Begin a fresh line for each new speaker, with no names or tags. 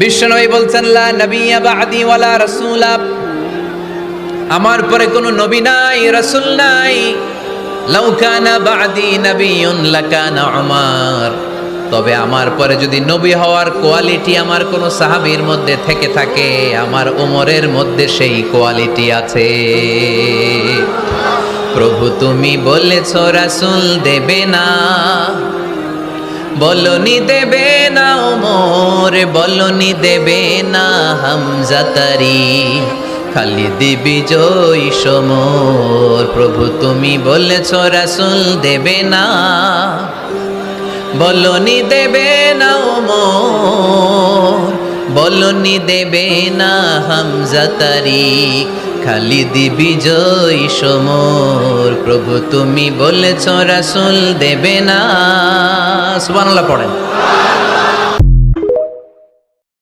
বিশ্বনবী বলছেন লা নবিয়্যা বা'দি ওয়ালা রাসূলা, আমার পরে কোনো নবী নাই, রাসূল নাই। লাউ কানা বা'দি নাবিয়্যুন লাকানা উমার, তবে আমার পরে যদি নবী হওয়ার কোয়ালিটি আমার কোনো সাহাবীর মধ্যে থেকে থাকে, আমার ওমরের মধ্যে সেই কোয়ালিটি আছে। প্রভু তুমি বলেছ রাসূল দেবে না, বলনি দেবে না ওমর, বলনি দেবে না হামজা তারি, খালিদ বিজয়ী সমর। প্রভু তুমি বলেছ রাসূল দেবে না, বলনি দেবে না ওমর, বলনি দেবে না হামজা তারি, খালিদ বিজয়ী সমর। প্রভু তুমি বলেছ রাসূল দেবে না। সুবহানাল্লাহ পড়েন।